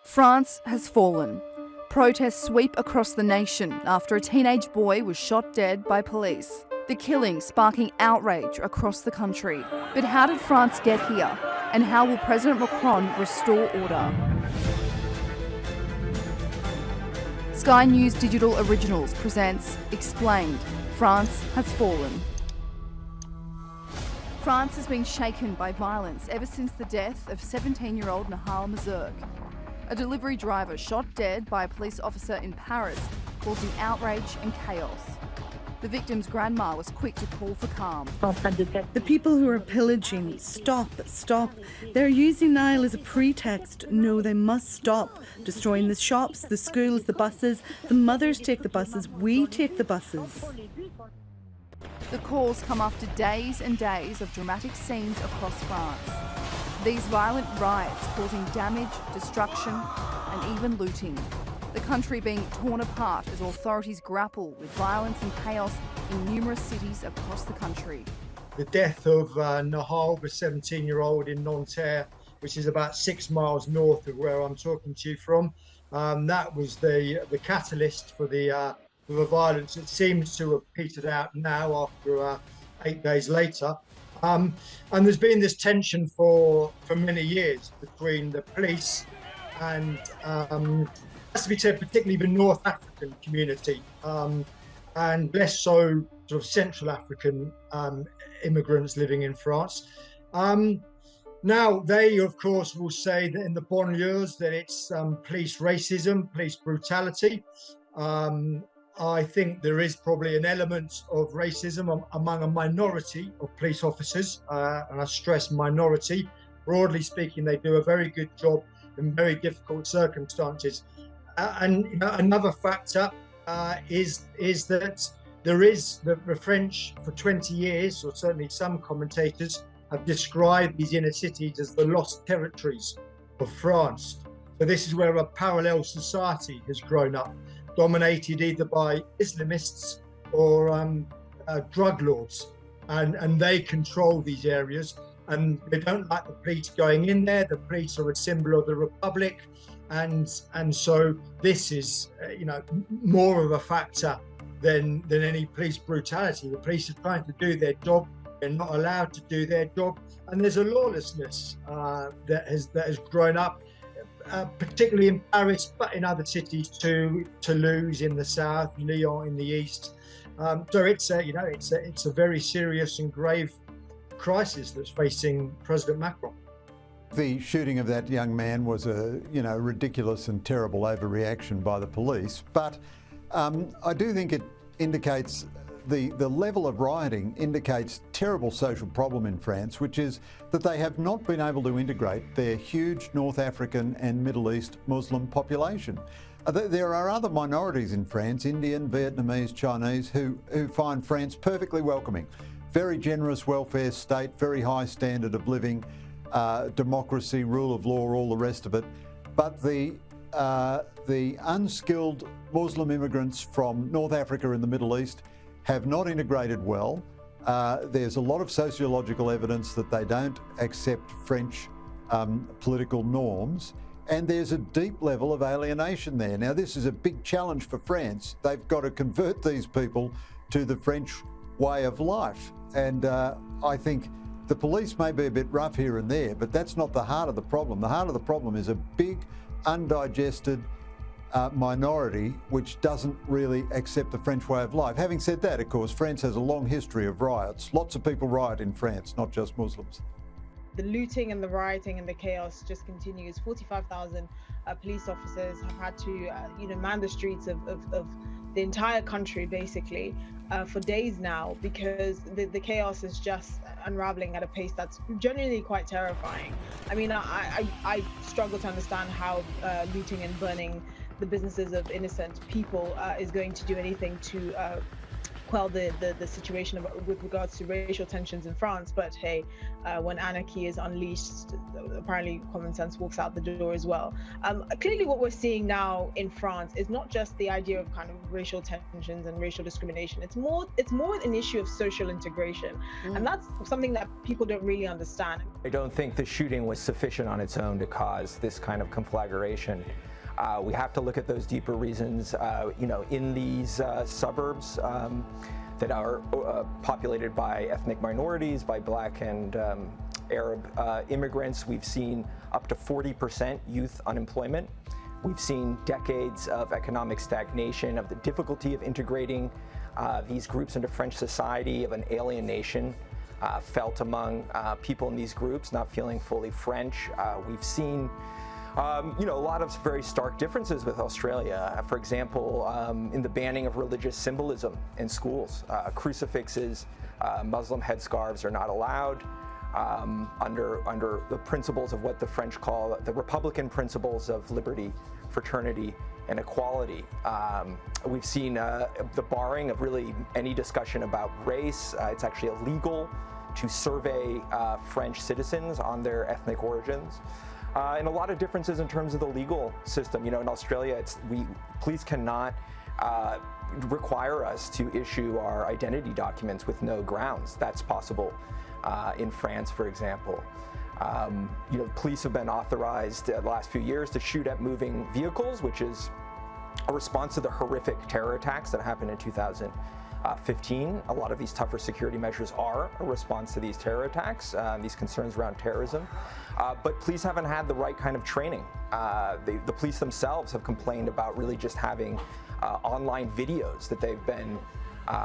France has fallen. Protests sweep across the nation after a teenage boy was shot dead by police. The killing sparking outrage across the country. But how did France get here? And how will President Macron restore order? Sky News Digital Originals presents Explained, France Has Fallen. France has been shaken by violence ever since the death of 17-year-old Nahel Merzouk, a delivery driver shot dead by a police officer in Paris, causing outrage and chaos. The victim's grandma was quick to call for calm. The people who are pillaging, stop. They're using Nahel as a pretext. No, they must stop. Destroying the shops, the schools, the buses. The mothers take the buses, we take the buses. The calls come after days and days of dramatic scenes across France. These violent riots causing damage, destruction and even looting. The country being torn apart as authorities grapple with violence and chaos in numerous cities across the country. The death of Nahel, the 17-year-old in Nanterre, which is about 6 miles north of where I'm talking to you from, that was the catalyst for the violence. It seems to have petered out now after 8 days later. And there's been this tension for many years between the police and, has to be said, particularly the North African community, and less so sort of Central African immigrants living in France. Now, they, of course, will say that in the banlieues that it's police racism, police brutality. I think there is probably an element of racism among a minority of police officers, and I stress minority. Broadly speaking, they do a very good job in very difficult circumstances. And another factor is that there is the French for 20 years, or certainly some commentators have described these inner cities as the lost territories of France. So this is where a parallel society has grown up, dominated either by Islamists or drug lords, and they control these areas, and they don't like the police going in there. The police are a symbol of the Republic, and so this is more of a factor than any police brutality. The police are trying to do their job. They're not allowed to do their job, and there's a lawlessness that has grown up, particularly in Paris, but in other cities too, Toulouse in the south, Lyon in the east. So it's a very serious and grave crisis that's facing President Macron. The shooting of that young man was a ridiculous and terrible overreaction by the police, but I do think it indicates the level of rioting indicates terrible social problem in France, which is that they have not been able to integrate their huge North African and Middle East Muslim population. There are other minorities in France, Indian, Vietnamese, Chinese, who find France perfectly welcoming. Very generous welfare state, very high standard of living, democracy, rule of law, all the rest of it. But the unskilled Muslim immigrants from North Africa and the Middle East have not integrated well. There's a lot of sociological evidence that they don't accept French political norms, and there's a deep level of alienation there. Now, this is a big challenge for France. They've got to convert these people to the French way of life, and I think the police may be a bit rough here and there, but that's not the heart of the problem. The heart of the problem is a big, undigested minority which doesn't really accept the French way of life. Having said that, of course, France has a long history of riots. Lots of people riot in France, not just Muslims. The looting and the rioting and the chaos just continues. 45,000 police officers have had to man the streets of the entire country basically for days now, because the chaos is just unraveling at a pace that's genuinely quite terrifying. I mean, I struggle to understand how looting and burning the businesses of innocent people is going to do anything to quell the situation with regards to racial tensions in France. But hey, when anarchy is unleashed, apparently common sense walks out the door as well. Clearly what we're seeing now in France is not just the idea of kind of racial tensions and racial discrimination. It's more an issue of social integration. And that's something that people don't really understand. I don't think the shooting was sufficient on its own to cause this kind of conflagration. We have to look at those deeper reasons, in these suburbs that are populated by ethnic minorities, by Black and Arab immigrants. We've seen up to 40% youth unemployment. We've seen decades of economic stagnation, of the difficulty of integrating these groups into French society, of an alienation felt among people in these groups, not feeling fully French. We've seen a lot of very stark differences with Australia. For example, in the banning of religious symbolism in schools. Crucifixes, Muslim headscarves are not allowed under the principles of what the French call the Republican principles of liberty, fraternity, and equality. We've seen the barring of really any discussion about race. It's actually illegal to survey French citizens on their ethnic origins. And a lot of differences in terms of the legal system. In Australia, police cannot require us to issue our identity documents with no grounds. That's possible in France, for example. Police have been authorized the last few years to shoot at moving vehicles, which is a response to the horrific terror attacks that happened in 2015. A lot of these tougher security measures are a response to these terror attacks, these concerns around terrorism. But police haven't had the right kind of training. The police themselves have complained about really just having online videos that they've been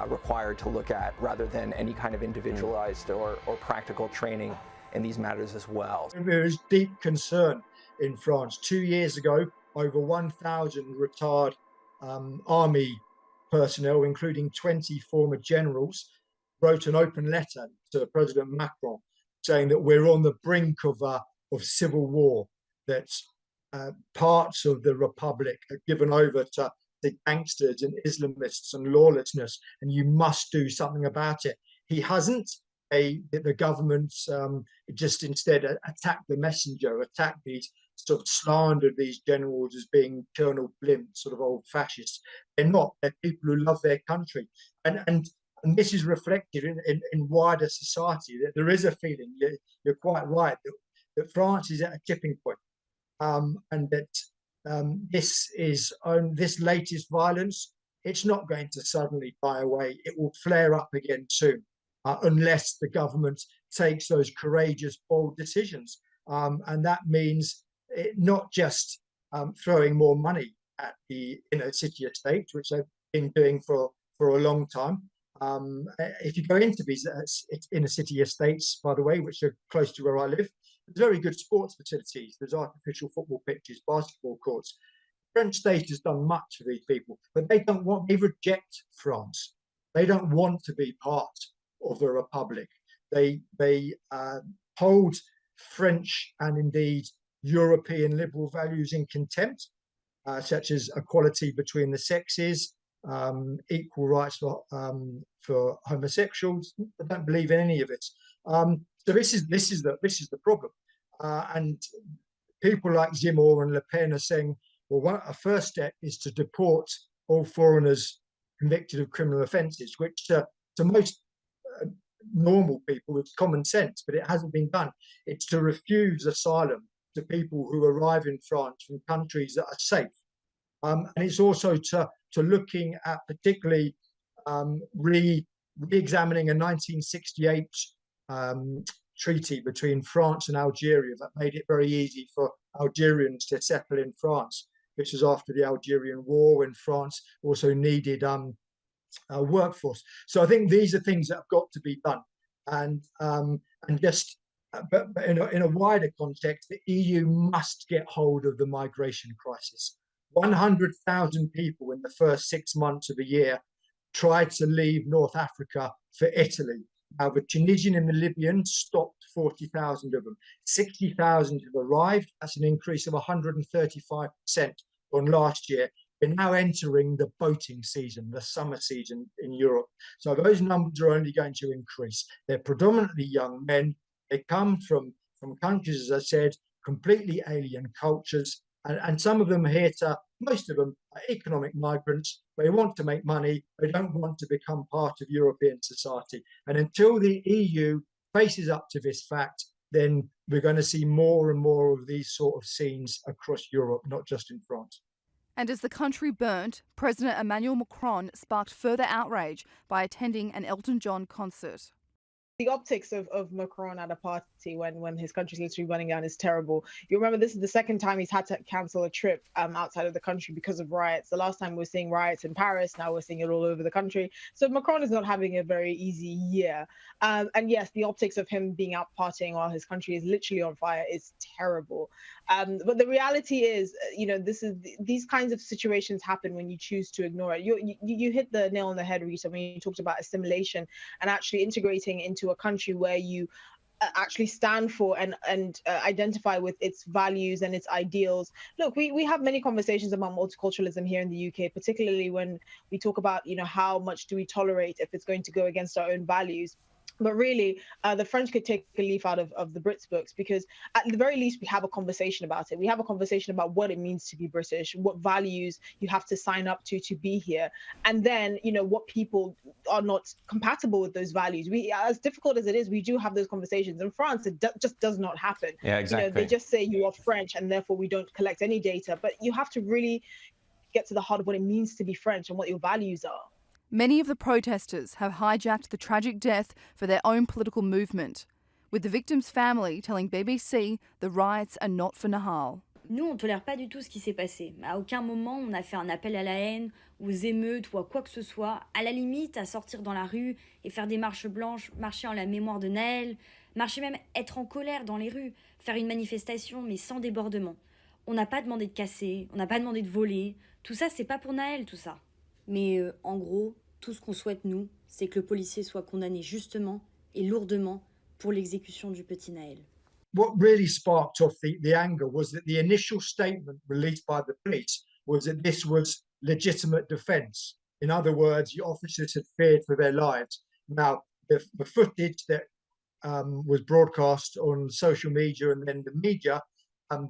required to look at rather than any kind of individualized or practical training in these matters as well. There is deep concern in France. 2 years ago, over 1,000 retired army personnel, including 20 former generals, wrote an open letter to President Macron saying that we're on the brink of civil war, that parts of the republic are given over to the gangsters and Islamists and lawlessness, and you must do something about it. He hasn't. The government's just instead attacked the messenger, attacked these, sort of slandered these generals as being Colonel Blimp, sort of old fascists. They're not. They're people who love their country. And this is reflected in wider society, that there is a feeling, you're quite right, that France is at a tipping point, and that this latest violence, it's not going to suddenly die away. It will flare up again soon, unless the government takes those courageous, bold decisions. And that means not just throwing more money at the inner city estates, which they've been doing for a long time. If you go into these inner city estates, by the way, which are close to where I live, there's very good sports facilities. There's artificial football pitches, basketball courts. The French state has done much for these people, but they reject France. They don't want to be part of the republic. They hold French and indeed European liberal values in contempt, such as equality between the sexes, equal rights for homosexuals. They don't believe in any of it. So this is the problem, and people like Zemmour and Le Pen are saying, well, a first step is to deport all foreigners convicted of criminal offences, which to most normal people, it's common sense, but it hasn't been done. It's to refuse asylum to people who arrive in France from countries that are safe, and it's also to looking at particularly re-examining a 1968 treaty between France and Algeria that made it very easy for Algerians to settle in France. This was after the Algerian War, when France also needed a workforce. So I think these are things that have got to be done, and just but in a wider context, the EU must get hold of the migration crisis. 100,000 people in the first 6 months of the year tried to leave North Africa for Italy. Now, the Tunisian and the Libyan stopped 40,000 of them. 60,000 have arrived. That's an increase of 135% on last year. we're now entering the boating season, the summer season in Europe. So those numbers are only going to increase. They're predominantly young men. They come from countries, as I said, completely alien cultures. And some of them are here to, most of them are economic migrants. They want to make money. They don't want to become part of European society. And until the EU faces up to this fact, then we're going to see more and more of these sort of scenes across Europe, not just in France. And as the country burnt, President Emmanuel Macron sparked further outrage by attending an Elton John concert. The optics of Macron at a party when his country's literally running down is terrible. You remember this is the second time he's had to cancel a trip outside of the country because of riots. The last time we were seeing riots in Paris, now we're seeing it all over the country. So Macron is not having a very easy year. And yes, the optics of him being out partying while his country is literally on fire is terrible. But the reality is, these kinds of situations happen when you choose to ignore it. You hit the nail on the head, Rita, when you talked about assimilation and actually integrating into a country where you actually stand for and identify with its values and its ideals. Look, we have many conversations about multiculturalism here in the UK, particularly when we talk about, how much do we tolerate if it's going to go against our own values. But really, the French could take a leaf out of the Brits' books, because at the very least, we have a conversation about it. We have a conversation about what it means to be British, what values you have to sign up to be here. And then, what people are not compatible with those values. As difficult as it is, we do have those conversations. In France, it just does not happen. Yeah, exactly. They just say you are French and therefore we don't collect any data. But you have to really get to the heart of what it means to be French and what your values are. Many of the protesters have hijacked the tragic death for their own political movement, with the victim's family telling BBC the riots are not for Nahel. Nous, on ne tolère pas du tout ce qui s'est passé. À aucun moment, on a fait un appel à la haine, aux émeutes ou à quoi que ce soit. À la limite, à sortir dans la rue et faire des marches blanches, marcher en la mémoire de Nahel, marcher même, être en colère dans les rues, faire une manifestation, mais sans débordement. On n'a pas demandé de casser, on n'a pas demandé de voler. Tout ça, c'est pas pour Nahel, tout ça. Mais en gros, tout ce qu'on souhaite, nous, c'est que le policier soit condamné justement et lourdement pour l'exécution du petit Nahel. What really sparked off the anger was that the initial statement released by the police was that this was legitimate defence. In other words, the officers had feared for their lives. Now, the footage that was broadcast on social media and then the media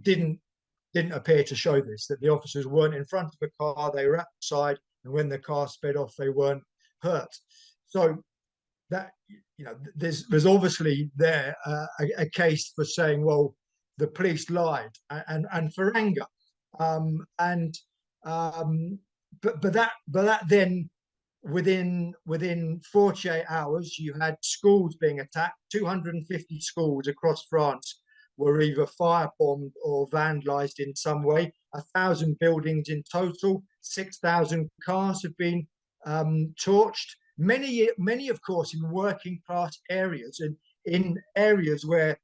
didn't appear to show this, that the officers weren't in front of the car, they were outside, and when the car sped off, they weren't hurt. So that, there's obviously there a case for saying, well, the police lied and for anger, but that then within 48 hours, you had schools being attacked. 250 schools across France were either firebombed or vandalized in some way. 1,000 buildings in total. 6,000 cars have been torched. Many, of course, in working class areas and in areas where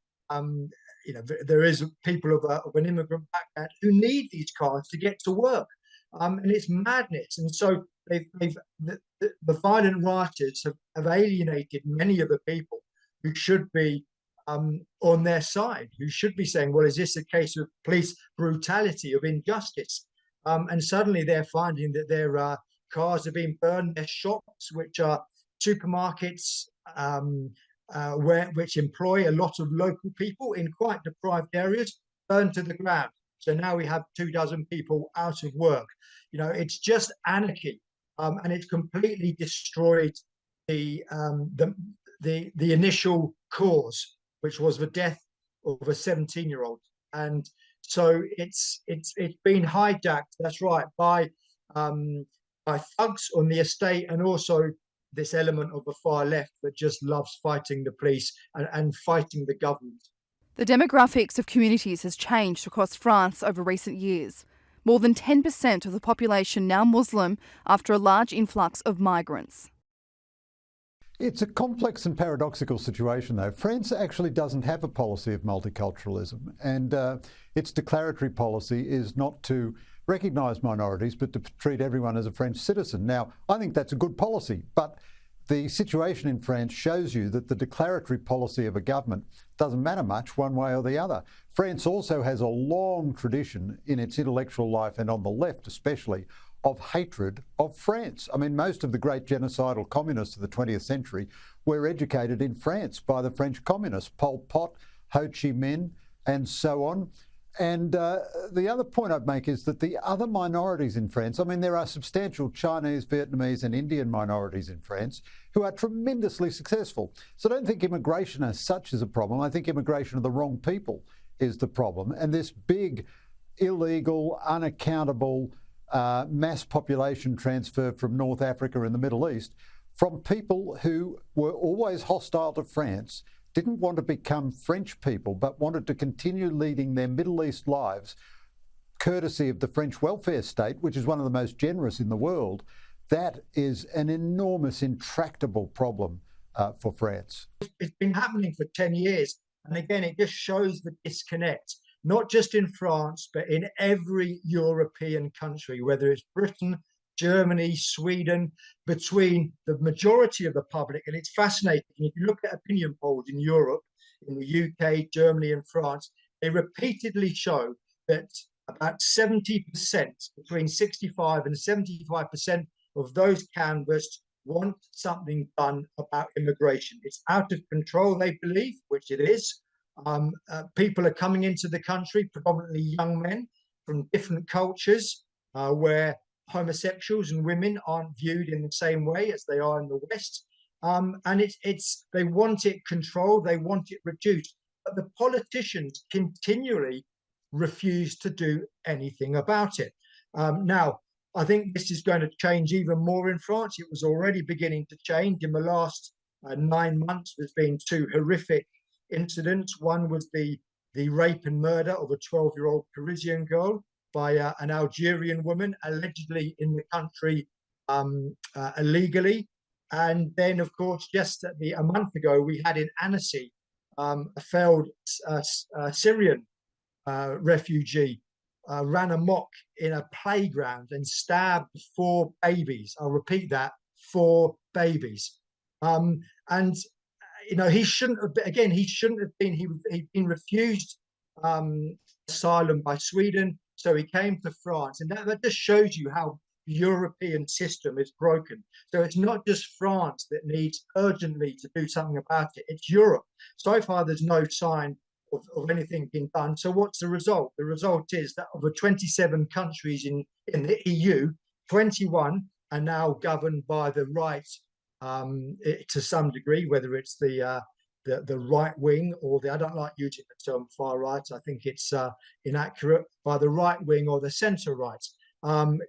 there is people of an immigrant background who need these cars to get to work, and it's madness. And so the violent rioters have alienated many of the people who should be on their side, who should be saying, well, is this a case of police brutality, of injustice? And suddenly they're finding that their cars are being burned, their shops, which are supermarkets, which employ a lot of local people in quite deprived areas, burned to the ground. So now we have 24 people out of work. It's just anarchy, and it's completely destroyed the initial cause, which was the death of a 17-year-old. And so it's been hijacked, that's right, by thugs on the estate, and also this element of the far left that just loves fighting the police and fighting the government. The demographics of communities has changed across France over recent years. More than 10% of the population now Muslim after a large influx of migrants. It's a complex and paradoxical situation, though. France actually doesn't have a policy of multiculturalism, and its declaratory policy is not to recognise minorities, but to treat everyone as a French citizen. Now, I think that's a good policy, but the situation in France shows you that the declaratory policy of a government doesn't matter much one way or the other. France also has a long tradition in its intellectual life, and on the left especially, of hatred of France. I mean, most of the great genocidal communists of the 20th century were educated in France by the French communists, Pol Pot, Ho Chi Minh, and so on. And the other point I'd make is that the other minorities in France, I mean, there are substantial Chinese, Vietnamese and Indian minorities in France who are tremendously successful. So I don't think immigration as such is a problem. I think immigration of the wrong people is the problem. And this big, illegal, unaccountable mass population transfer from North Africa and the Middle East from people who were always hostile to France, didn't want to become French people, but wanted to continue leading their Middle East lives, courtesy of the French welfare state, which is one of the most generous in the world. That is an enormous, intractable problem for France. It's been happening for 10 years. And again, it just shows the disconnect, not just in France, but in every European country, whether it's Britain, Germany, Sweden, between the majority of the public. And it's fascinating. If you look at opinion polls in Europe, in the UK, Germany, and France, they repeatedly show that about 70%, between 65 and 75% of those canvassed want something done about immigration. It's out of control, they believe, which it is. People are coming into the country, predominantly young men from different cultures, where homosexuals and women aren't viewed in the same way as they are in the West. And they want it controlled, they want it reduced. But the politicians continually refuse to do anything about it. Now, I think this is going to change even more in France. It was already beginning to change. In the last 9 months, there's been 2 horrific incidents. One was the rape and murder of a 12-year-old Parisian girl by an Algerian woman, allegedly in the country illegally. And then, of course, just a month ago, we had in Annecy a failed Syrian refugee ran amok in a playground and stabbed 4 babies. I'll repeat that, 4 babies. And you know, he shouldn't have been, he'd been refused asylum by Sweden, so he came to France. And that just shows you how the European system is broken. So it's not just France that needs urgently to do something about it, it's Europe. So far, there's no sign of anything being done. So what's the result? The result is that of the 27 countries in the EU, 21 are now governed by the right to some degree, whether it's the right wing or I don't like using the term far right, I think it's inaccurate, by the right wing or the centre right.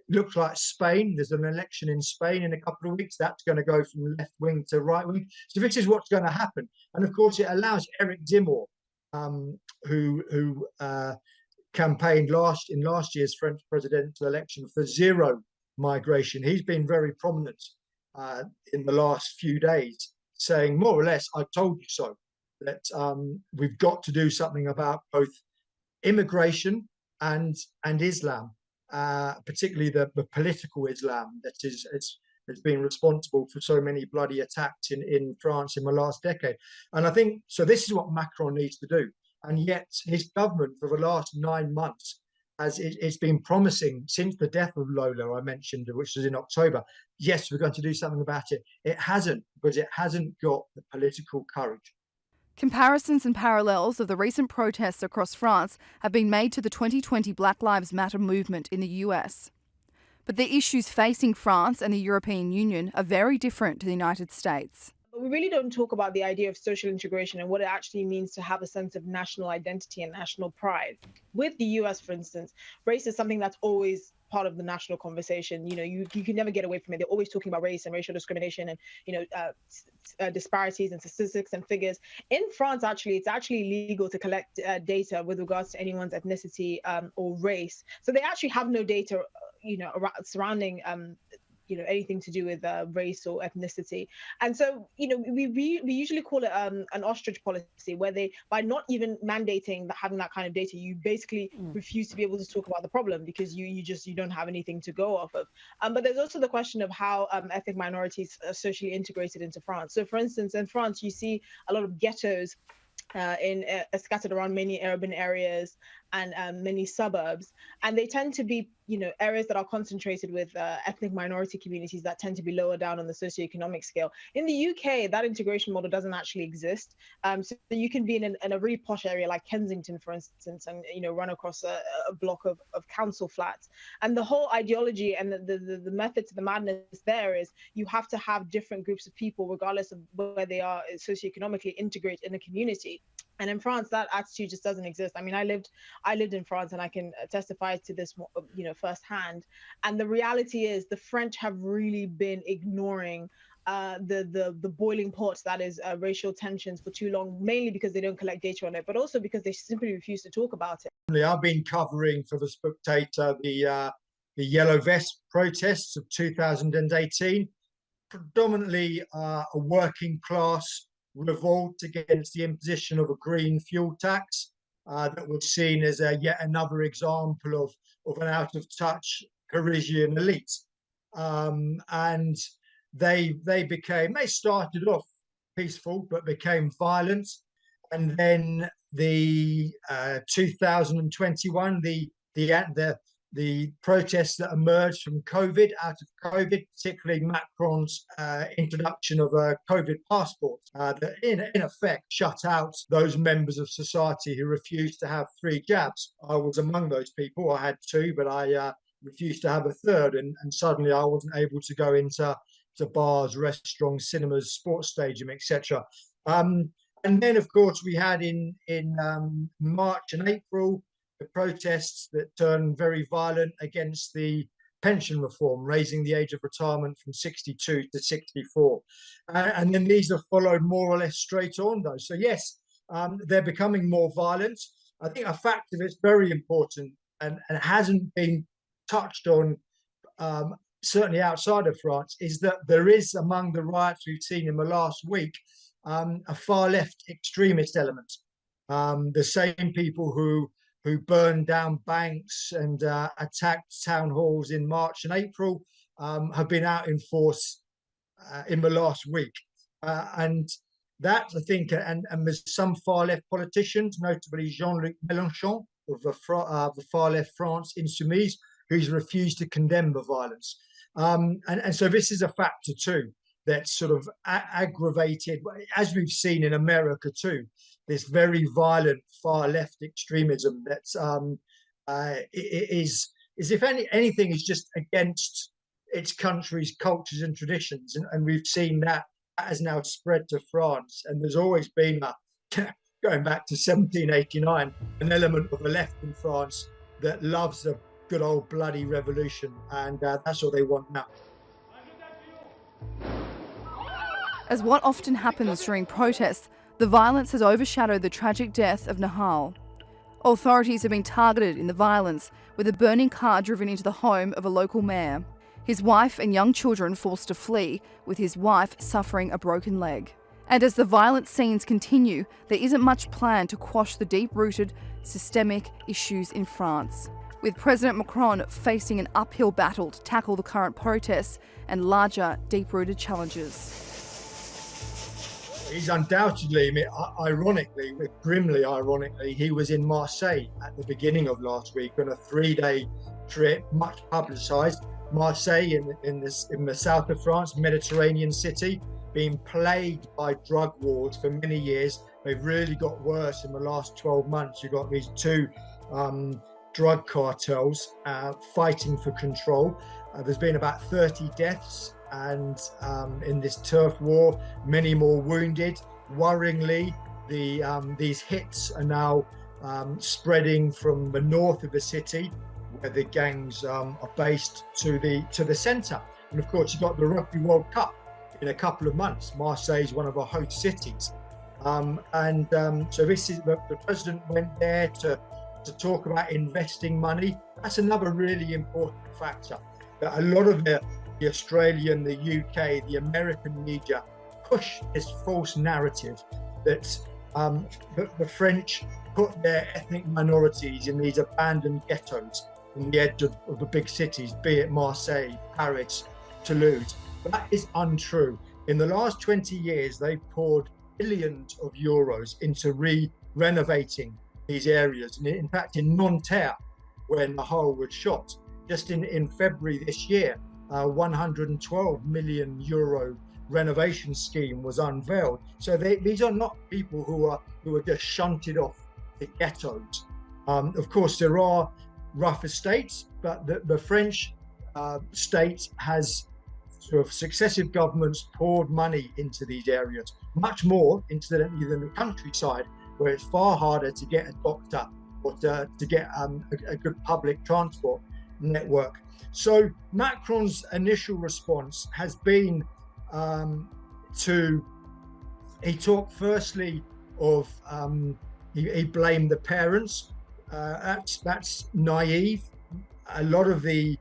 Looks like Spain, there's an election in Spain in a couple of weeks, that's going to go from left wing to right wing. So this is what's going to happen. And of course, it allows Eric Zemmour, who campaigned in last year's French presidential election for zero migration. He's been very prominent in the last few days, saying more or less, I told you so, that we've got to do something about both immigration and Islam, particularly the political Islam that has been responsible for so many bloody attacks in France in the last decade. And I think, so this is what Macron needs to do. And yet his government for the last 9 months, as it's been promising since the death of Lola, I mentioned, which was in October, yes, we're going to do something about it. It hasn't, because it hasn't got the political courage. Comparisons and parallels of the recent protests across France have been made to the 2020 Black Lives Matter movement in the US. But the issues facing France and the European Union are very different to the United States. We really don't talk about the idea of social integration and what it actually means to have a sense of national identity and national pride. With the US, for instance, race is something that's always part of the national conversation. You know, you can never get away from it. They're always talking about race and racial discrimination and, you know, disparities and statistics and figures. In France, actually, it's actually legal to collect data with regards to anyone's ethnicity or race. So they actually have no data, you know, surrounding you know, anything to do with race or ethnicity. And so, you know, we usually call it an ostrich policy, where they, by not even mandating having that kind of data, you basically refuse to be able to talk about the problem because you don't have anything to go off of. But there's also the question of how ethnic minorities are socially integrated into France. So for instance, in France, you see a lot of ghettos scattered around many urban areas. and many suburbs, and they tend to be, you know, areas that are concentrated with ethnic minority communities that tend to be lower down on the socioeconomic scale. In the UK, that integration model doesn't actually exist. So you can be in a really posh area like Kensington, for instance, and, you know, run across a block of council flats. And the whole ideology and the method to the madness there is you have to have different groups of people, regardless of where they are socioeconomically, integrate in a community. And in France, that attitude just doesn't exist. I mean, I lived in France, and I can testify to this, you know, firsthand. And the reality is, the French have really been ignoring the boiling pot that is racial tensions for too long, mainly because they don't collect data on it, but also because they simply refuse to talk about it. I've been covering for the Spectator the Yellow Vest protests of 2018, predominantly a working class revolt against the imposition of a green fuel tax that was seen as yet another example of an out-of-touch Parisian elite. And they started off peaceful but became violent. And then the 2021, the protests that emerged from COVID, out of COVID, particularly Macron's introduction of a COVID passport, that in effect shut out those members of society who refused to have 3 jabs. I was among those people. I had 2, but I refused to have a 3rd, and suddenly I wasn't able to go into bars, restaurants, cinemas, sports stadium, etc. And then, of course, we had in March and April the protests that turned very violent against the pension reform, raising the age of retirement from 62 to 64. And then these are followed more or less straight on, though. So, yes, they're becoming more violent. I think a factor that's very important and hasn't been touched on, certainly outside of France, is that there is, among the riots we've seen in the last week, a far left extremist element. The same people who burned down banks and attacked town halls in March and April have been out in force in the last week. And that, I think, and there's some far left politicians, notably Jean-Luc Mélenchon of the far left France Insoumise, who's refused to condemn the violence. And so this is a factor too that's sort of aggravated, as we've seen in America too, this very violent far left extremism that's is if anything is just against its country's cultures and traditions, and we've seen that has now spread to France. And there's always been going back to 1789, an element of the left in France that loves a good old bloody revolution, and that's what they want now. As what often happens during protests, the violence has overshadowed the tragic death of Nahel. Authorities have been targeted in the violence, with a burning car driven into the home of a local mayor. His wife and young children forced to flee, with his wife suffering a broken leg. And as the violent scenes continue, there isn't much plan to quash the deep-rooted, systemic issues in France, with President Macron facing an uphill battle to tackle the current protests and larger, deep-rooted challenges. He's undoubtedly, ironically, grimly ironically, he was in Marseille at the beginning of last week on a 3-day trip, much publicised. Marseille in the south of France, Mediterranean city, being plagued by drug wars for many years. They've really got worse in the last 12 months. You've got these 2 drug cartels fighting for control. There's been about 30 deaths, and in this turf war, many more wounded. Worryingly, these hits are now spreading from the north of the city, where the gangs are based, to the centre. And of course, you've got the Rugby World Cup in a couple of months. Marseille is one of our host cities, so this is the president went there to talk about investing money. That's another really important factor. That a lot of the Australian, the UK, the American media push this false narrative that the French put their ethnic minorities in these abandoned ghettos on the edge of the big cities, be it Marseille, Paris, Toulouse. But that is untrue. In the last 20 years, they've poured billions of euros into renovating these areas. And in fact, in Nanterre, where Nahel was shot, just in February this year, a 112 million euro renovation scheme was unveiled. So these are not people who are just shunted off the ghettos. Of course, there are rough estates, but the French state has sort of successive governments poured money into these areas, much more incidentally than the countryside, where it's far harder to get a doctor or to get a good public transport network. So Macron's initial response has been he talked firstly of, he blamed the parents. That's naive. A lot of the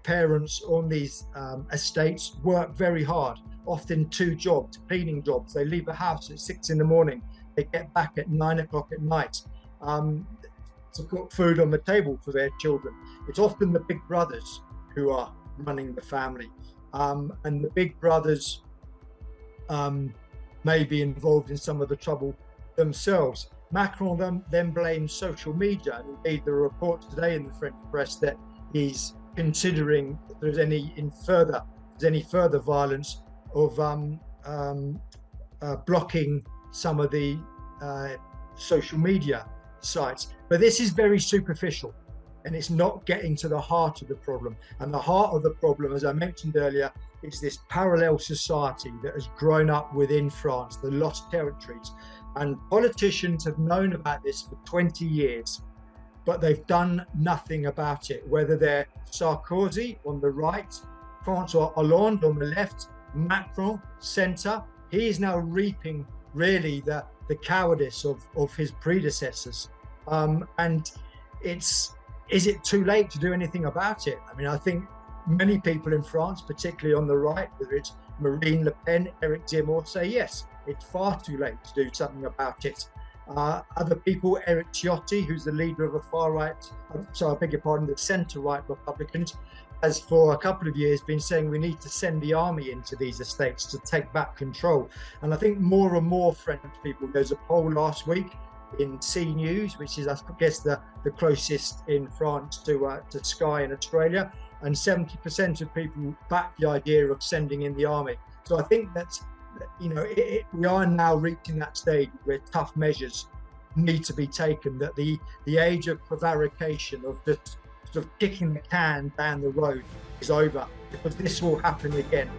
parents on these estates work very hard, often 2 jobs, cleaning jobs. They leave the house at 6 in the morning. They get back at 9 o'clock at night to cook food on the table for their children. It's often the big brothers who are running the family. And the big brothers may be involved in some of the trouble themselves. Macron then blames social media, and indeed there are reports today in the French press that he's considering if there's any further violence of blocking some of the social media sites. But this is very superficial, and it's not getting to the heart of the problem. And the heart of the problem, as I mentioned earlier, is this parallel society that has grown up within France, the lost territories. And politicians have known about this for 20 years, but they've done nothing about it. Whether they're Sarkozy on the right, François Hollande on the left, Macron centre, he is now reaping really the cowardice of his predecessors. And is it too late to do anything about it? I mean, I think many people in France, particularly on the right, whether it's Marine Le Pen, Eric Zemmour, say yes, it's far too late to do something about it. Other people, Eric Ciotti, who's the leader of the centre-right Republicans, has for a couple of years been saying we need to send the army into these estates to take back control. And I think more and more French people, there's a poll last week in C News, which is, I guess, the closest in France to Sky in Australia, and 70% of people back the idea of sending in the army. So I think that, we are now reaching that stage where tough measures need to be taken, that the age of prevarication, of just sort of kicking the can down the road is over, because this will happen again.